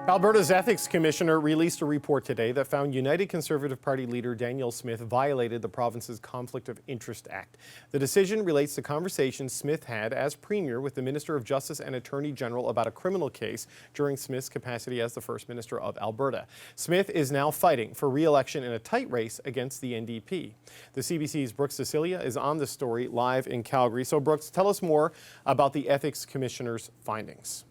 Alberta's Ethics Commissioner released a report today that found United Conservative Party leader Danielle Smith violated the province's Conflict of Interest Act. The decision relates to conversations Smith had as Premier with the Minister of Justice and Attorney General about a criminal case during Smith's capacity as the First Minister of Alberta. Smith is now fighting for re-election in a tight race against the NDP. The CBC's Brooks Cecilia is on the story live in Calgary. So Brooks, tell us more about the Ethics Commissioner's findings.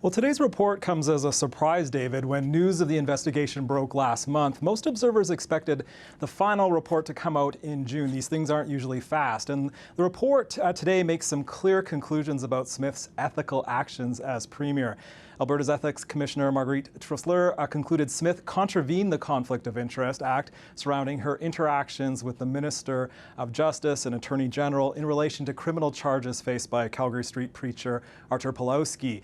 Well, today's report comes as a surprise, David. When news of the investigation broke last month, most observers expected the final report to come out in June. These things aren't usually fast. And the report today makes some clear conclusions about Smith's ethical actions as Premier. Alberta's Ethics Commissioner Marguerite Trussler concluded Smith contravened the Conflict of Interest Act surrounding her interactions with the Minister of Justice and Attorney General in relation to criminal charges faced by Calgary street preacher Artur Pawlowski.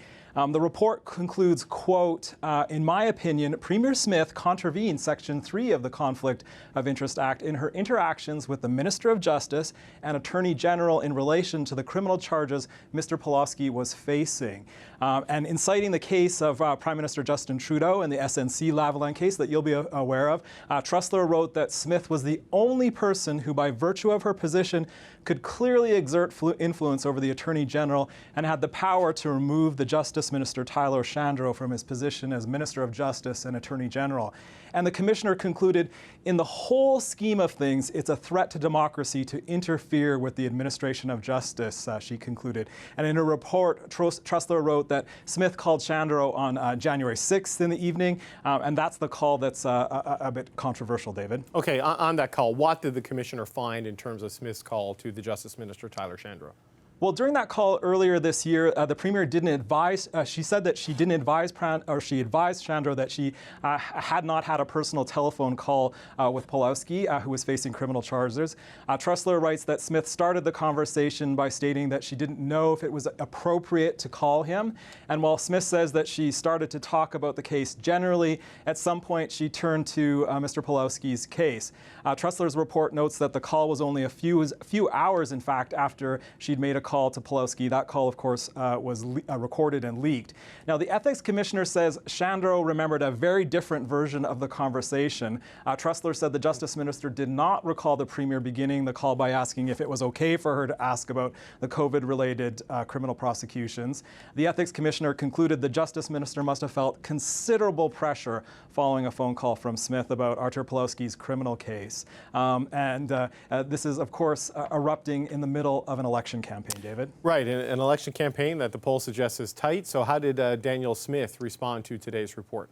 The report concludes, quote, in my opinion, Premier Smith contravened Section 3 of the Conflict of Interest Act in her interactions with the Minister of Justice and Attorney General in relation to the criminal charges Mr. Pawlowski was facing. And in citing the case of Prime Minister Justin Trudeau and the SNC Lavalin case that you'll be aware of, Trussler wrote that Smith was the only person who, by virtue of her position, could clearly exert influence over the Attorney General and had the power to remove the Justice Minister Tyler Shandro from his position as Minister of Justice and Attorney General. And the Commissioner concluded, in the whole scheme of things, it's a threat to democracy to interfere with the administration of justice, she concluded. And in her report, Trussler wrote that Smith called Shandro on January 6th in the evening, and that's the call that's a bit controversial, David. Okay, on that call, what did the Commissioner find in terms of Smith's call to the Justice Minister Tyler Shandro? Well, during that call earlier this year, the Premier didn't advise, she said that she didn't advise, she advised Shandro that she had not had a personal telephone call with Pawlowski, who was facing criminal charges. Trussler writes that Smith started the conversation by stating that she didn't know if it was appropriate to call him. And while Smith says that she started to talk about the case generally, at some point she turned to Mr. Pawlowski's case. Trussler's report notes that the call was only a few hours, in fact, after she'd made a call to Pawlowski. That call, of course, was recorded and leaked. Now, the Ethics Commissioner says Shandro remembered a very different version of the conversation. Trussler said the Justice Minister did not recall the Premier beginning the call by asking if it was okay for her to ask about the COVID-related criminal prosecutions. The Ethics Commissioner concluded the Justice Minister must have felt considerable pressure following a phone call from Smith about Artur Pawlowski's criminal case. This is, of course, erupting in the middle of an election campaign. David? Right, an election campaign that the poll suggests is tight. So how did Danielle Smith respond to today's report?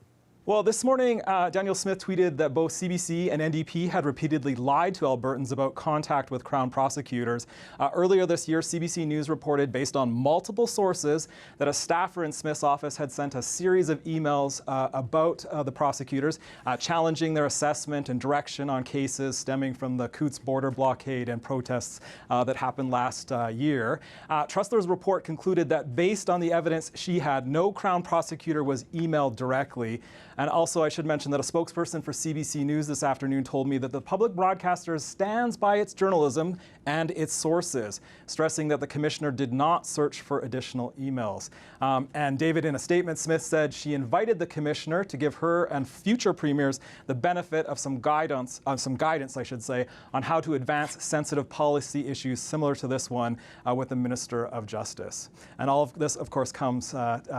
Well, this morning, Danielle Smith tweeted that both CBC and NDP had repeatedly lied to Albertans about contact with Crown prosecutors. Earlier this year, CBC News reported, based on multiple sources, that a staffer in Smith's office had sent a series of emails about the prosecutors, challenging their assessment and direction on cases stemming from the Coutts border blockade and protests that happened last year. Trussler's report concluded that based on the evidence she had, no Crown prosecutor was emailed directly. And also, I should mention that a spokesperson for CBC News this afternoon told me that the public broadcaster stands by its journalism and its sources, stressing that the Commissioner did not search for additional emails. And David, in a statement, Smith said she invited the Commissioner to give her and future premiers the benefit of some guidance, I should say, on how to advance sensitive policy issues similar to this one with the Minister of Justice. And all of this, of course, comes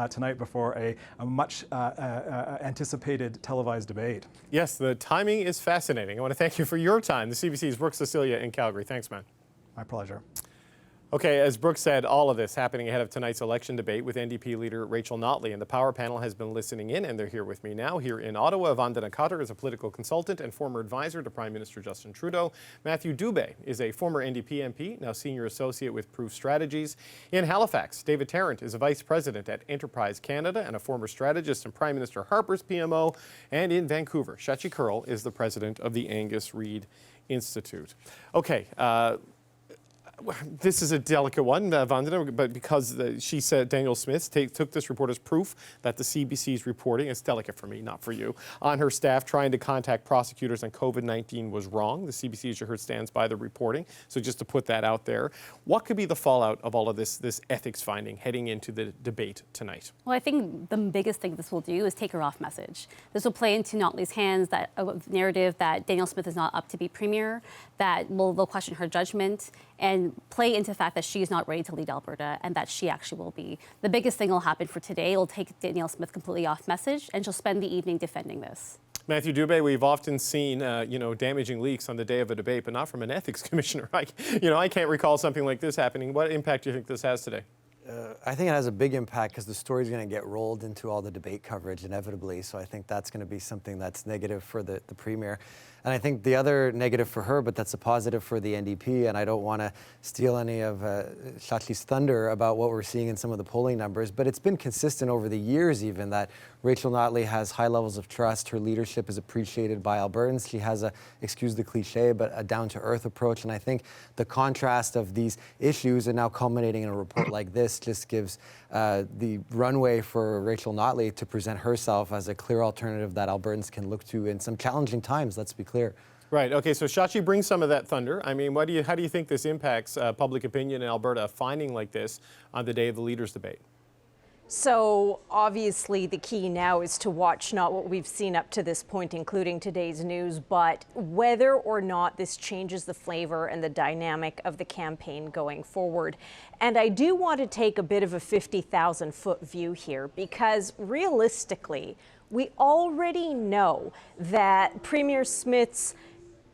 tonight before a much anticipated televised debate. Yes, the timing is fascinating. I want to thank you for your time. The CBC's Brooks Cecilia in Calgary. Thanks, man. My pleasure. Okay, as Brooks said, all of this happening ahead of tonight's election debate with NDP leader Rachel Notley. And the Power Panel has been listening in, and they're here with me now. Here in Ottawa, Vandana Khatter is a political consultant and former advisor to Prime Minister Justin Trudeau. Matthew Dubé is a former NDP MP, now senior associate with Proof Strategies. In Halifax, David Tarrant is a vice president at Enterprise Canada and a former strategist in Prime Minister Harper's PMO. And in Vancouver, Shachi Kurl is the president of the Angus Reid Institute. Okay, This is a delicate one, Vandana, but because she said Danielle Smith took this report as proof that the CBC's reporting, it's delicate for me, not for you, on her staff trying to contact prosecutors on COVID-19 was wrong. The CBC, as you heard, stands by the reporting. So just to put that out there, what could be the fallout of all of this ethics finding heading into the debate tonight? Well, I think the biggest thing this will do is take her off message. This will play into Notley's hands, that narrative that Danielle Smith is not up to be premier, that they'll question her judgment, and play into the fact that she is not ready to lead Alberta and that she actually will be. The biggest thing will happen for today. It'll take Danielle Smith completely off message, and she'll spend the evening defending this. Matthew Dubé, we've often seen, damaging leaks on the day of a debate, but not from an ethics commissioner. I can't recall something like this happening. What impact do you think this has today? I think it has a big impact because the story's going to get rolled into all the debate coverage inevitably. So I think that's going to be something that's negative for the Premier. And I think the other negative for her, but that's a positive for the NDP, and I don't want to steal any of Shachi's thunder about what we're seeing in some of the polling numbers, but it's been consistent over the years even that Rachel Notley has high levels of trust. Her leadership is appreciated by Albertans. She has excuse the cliche, but a down-to-earth approach. And I think the contrast of these issues and now culminating in a report like this just gives the runway for Rachel Notley to present herself as a clear alternative that Albertans can look to in some challenging times, let's be clear. Right. Okay. So Shachi brings some of that thunder. I mean, how do you think this impacts public opinion in Alberta, finding like this on the day of the leaders' debate? So obviously the key now is to watch not what we've seen up to this point, including today's news, but whether or not this changes the flavor and the dynamic of the campaign going forward. And I do want to take a bit of a 50,000-foot view here, because realistically, we already know that Premier Smith's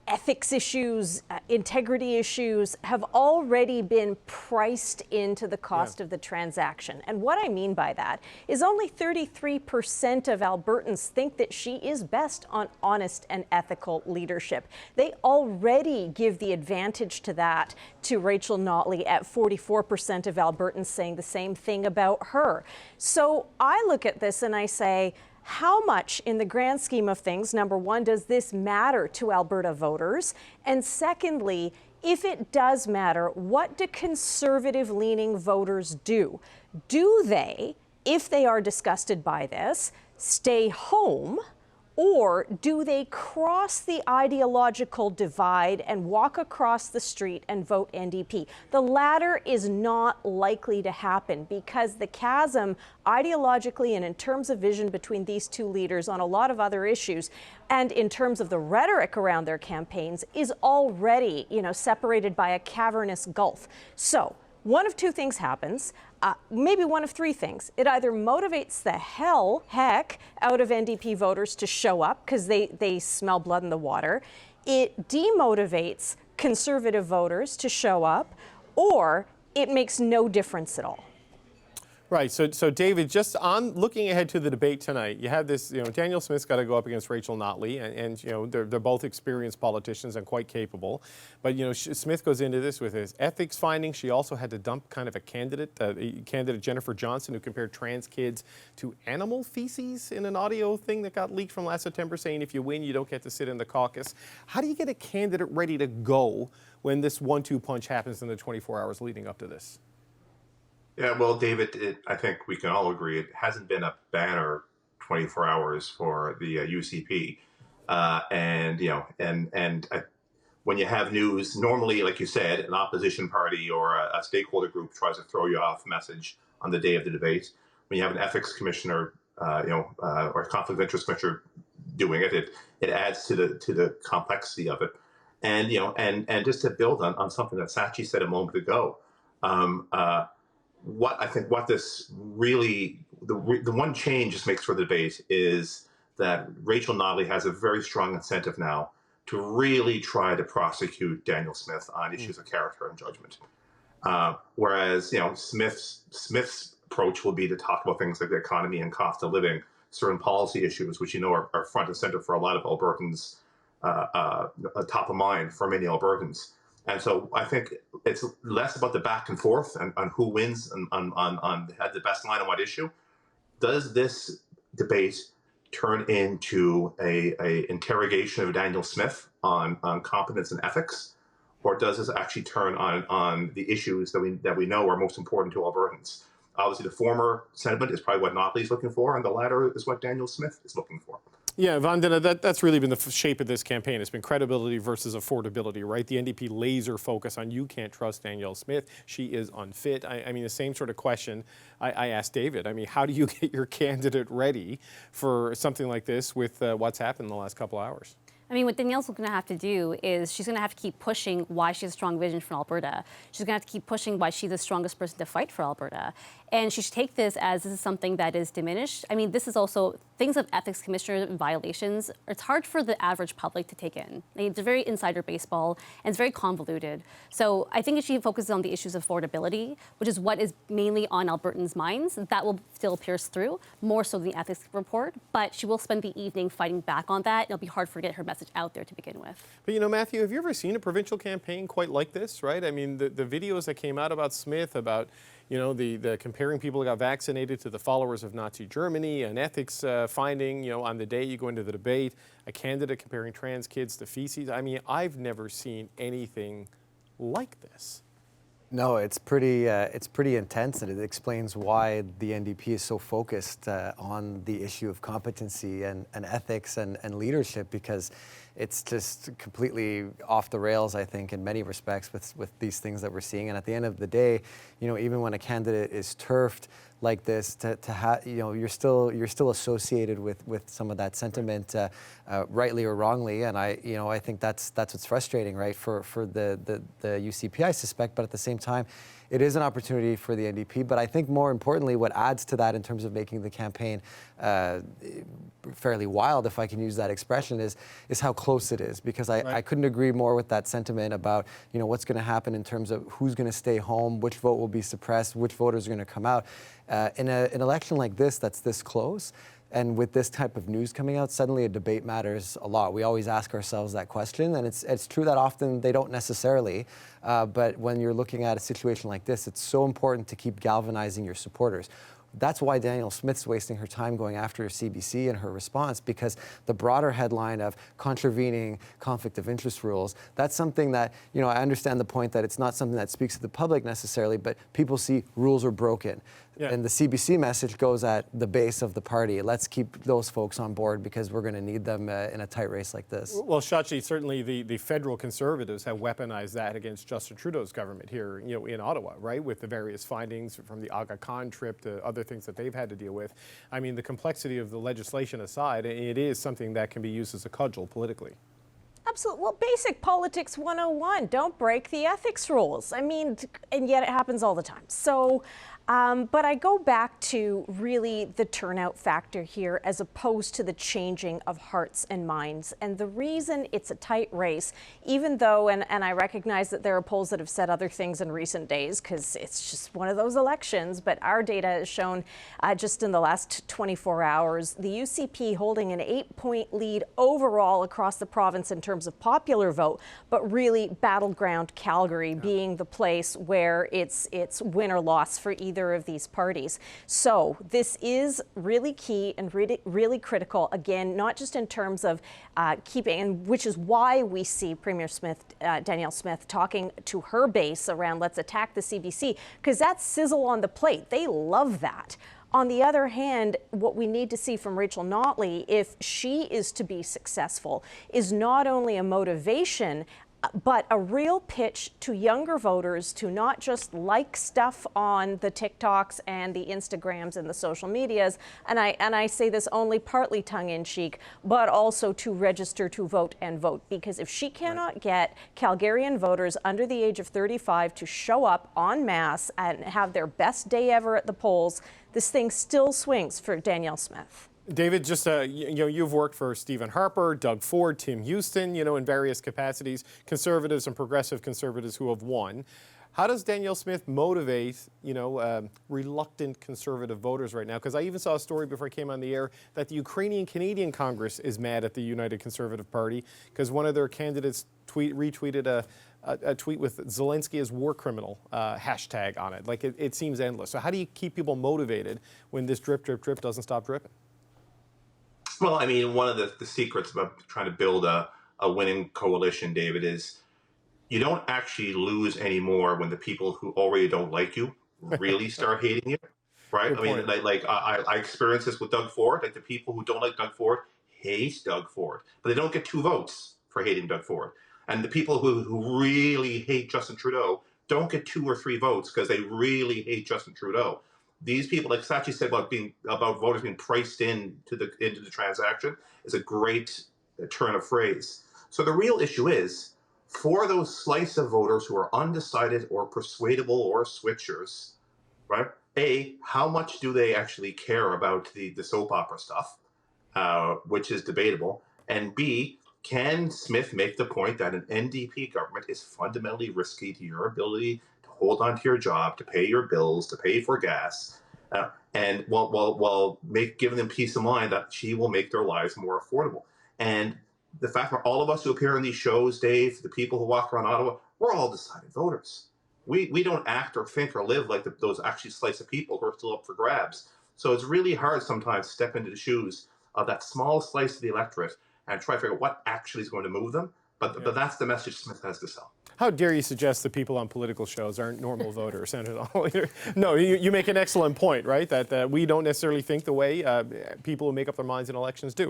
ethics issues, integrity issues have already been priced into the cost of the transaction. And what I mean by that is only 33% of Albertans think that she is best on honest and ethical leadership. They already give the advantage to that to Rachel Notley, at 44% of Albertans saying the same thing about her. So I look at this and I say, how much in the grand scheme of things, number one, does this matter to Alberta voters? And secondly, if it does matter, what do conservative-leaning voters do? Do they, if they are disgusted by this, stay home? Or do they cross the ideological divide and walk across the street and vote NDP? The latter is not likely to happen, because the chasm ideologically and in terms of vision between these two leaders on a lot of other issues, and in terms of the rhetoric around their campaigns, is already, separated by a cavernous gulf. So one of two things happens. Maybe one of three things. It either motivates the heck out of NDP voters to show up because they smell blood in the water. It demotivates conservative voters to show up, or it makes no difference at all. Right. So David, just on looking ahead to the debate tonight, you have this, Danielle Smith's got to go up against Rachel Notley, and they're both experienced politicians and quite capable. But, Smith goes into this with his ethics findings. She also had to dump kind of a candidate, Jennifer Johnson, who compared trans kids to animal feces in an audio thing that got leaked from last September, saying if you win, you don't get to sit in the caucus. How do you get a candidate ready to go when this 1-2 punch happens in the 24 hours leading up to this? Yeah, well, David, I think we can all agree it hasn't been a banner 24 hours for the UCP, when you have news, normally, like you said, an opposition party or a stakeholder group tries to throw you off message on the day of the debate. When you have an ethics commissioner, or a conflict of interest commissioner doing it, it adds to the complexity of it, and just to build on something that Sachi said a moment ago. What this really, the one change this makes for the debate is that Rachel Notley has a very strong incentive now to really try to prosecute Danielle Smith on issues of character and judgment. Whereas, Smith's approach will be to talk about things like the economy and cost of living, certain policy issues, which are front and center for a lot of Albertans, top of mind for many Albertans. And so I think it's less about the back and forth and on who wins and on had the best line on what issue. Does this debate turn into a interrogation of Danielle Smith on competence and ethics, or does this actually turn on the issues that we know are most important to Albertans? Obviously, the former sentiment is probably what Notley's looking for, and the latter is what Danielle Smith is looking for. Yeah, Vandana, that's really been the shape of this campaign. It's been credibility versus affordability, right? The NDP laser focus on you can't trust Danielle Smith. She is unfit. I mean, the same sort of question I asked David. I mean, how do you get your candidate ready for something like this with what's happened in the last couple hours? I mean, what Danielle's going to have to do is she's going to have to keep pushing why she has a strong vision for Alberta. She's going to have to keep pushing why she's the strongest person to fight for Alberta. And she should take this as this is something that is diminished. I mean, this is also things of ethics commissioner violations. It's hard for the average public to take in. It's a very insider baseball, and it's very convoluted. So I think if she focuses on the issues of affordability, which is what is mainly on Albertans' minds, that will still pierce through, more so than the ethics report. But she will spend the evening fighting back on that. It'll be hard for her to get her message out there to begin with. But, you know, Matthew, have you ever seen a provincial campaign quite like this, right? I mean, the videos that came out about Smith, about, you know, the comparing people who got vaccinated to the followers of Nazi Germany, an ethics finding, you know, on the day you go into the debate, a candidate comparing trans kids to feces. I mean, I've never seen anything like this. No, it's pretty intense, and it explains why the NDP is so focused on the issue of competency and ethics and leadership, because it's just completely off the rails, I think, in many respects with these things that we're seeing. And at the end of the day, you know, even when a candidate is turfed like this, you know, you're still associated with some of that sentiment, rightly or wrongly. And I think that's what's frustrating, right, for the UCP, I suspect. But at the same time, it is an opportunity for the NDP. But I think more importantly, what adds to that in terms of making the campaign fairly wild, if I can use that expression, is how close it is. Because I couldn't agree more with that sentiment about, you know, what's going to happen in terms of who's going to stay home, which vote will be suppressed, which voters are going to come out. In an election like this that's this close, and with this type of news coming out, suddenly a debate matters a lot. We always ask ourselves that question, and it's true that often they don't necessarily. But when you're looking at a situation like this, it's so important to keep galvanizing your supporters. That's why Danielle Smith's wasting her time going after CBC and her response, because the broader headline of contravening conflict of interest rules, that's something that, you know, I understand the point that it's not something that speaks to the public necessarily, but people see rules are broken. Yeah. And the CBC message goes at the base of the party. Let's keep those folks on board, because we're going to need them in a tight race like this. Well, Shachi, certainly the federal Conservatives have weaponized that against Justin Trudeau's government here, you know, in Ottawa, right, with the various findings from the Aga Khan trip to other things that they've had to deal with. I mean, the complexity of the legislation aside, it is something that can be used as a cudgel politically. Absolutely. Well, basic politics 101. Don't break the ethics rules. I mean, and yet it happens all the time. So, but I go back to really the turnout factor here, as opposed to the changing of hearts and minds. And the reason it's a tight race, even though, and I recognize that there are polls that have said other things in recent days, because it's just one of those elections, but our data has shown just in the last 24 hours, the UCP holding an 8-point lead overall across the province in terms of popular vote, but really battleground Calgary being the place where it's win or loss for either of these parties. So this is really key and really critical, again, not just in terms of keeping, and which is why we see Premier Smith, Danielle Smith, talking to her base around let's attack the CBC, because that's sizzle on the plate. They love that. On the other hand, what we need to see from Rachel Notley, if she is to be successful, is not only a motivation, but a real pitch to younger voters to not just like stuff on the TikToks and the Instagrams and the social medias, and I say this only partly tongue-in-cheek, but also to register to vote and vote. Because if she cannot get Calgarian voters under the age of 35 to show up en masse and have their best day ever at the polls, this thing still swings for Danielle Smith. David, just you know, you've worked for Stephen Harper, Doug Ford, Tim Houston, you know, in various capacities, conservatives and progressive conservatives who have won. How does Danielle Smith motivate, you know, reluctant conservative voters right now? Because I even saw a story before I came on the air that the Ukrainian Canadian Congress is mad at the United Conservative Party because one of their candidates retweeted a tweet with Zelensky as war criminal hashtag on it. Like, it seems endless. So how do you keep people motivated when this drip, drip, drip doesn't stop dripping? Well, I mean, one of the secrets about trying to build a winning coalition, David, is you don't actually lose anymore when the people who already don't like you really start hating you, right? Good I mean, point. I experienced this with Doug Ford. Like, the people who don't like Doug Ford hate Doug Ford, but they don't get 2 votes for hating Doug Ford. And the people who really hate Justin Trudeau don't get 2 or 3 votes because they really hate Justin Trudeau. These people, like Sachi said about voters being priced into the transaction, is a great turn of phrase. So the real issue is, for those slice of voters who are undecided or persuadable or switchers, right? A, how much do they actually care about the soap opera stuff, which is debatable? And B, can Smith make the point that an NDP government is fundamentally risky to your ability to hold on to your job, to pay your bills, to pay for gas, and while giving them peace of mind that she will make their lives more affordable? And the fact that all of us who appear on these shows, Dave, the people who walk around Ottawa, we're all decided voters. We don't act or think or live like those actually slice of people who are still up for grabs. So it's really hard sometimes to step into the shoes of that small slice of the electorate and try to figure out what actually is going to move them. But that's the message Smith has to sell. How dare you suggest that people on political shows aren't normal voters? No, you make an excellent point, right? That we don't necessarily think the way people who make up their minds in elections do.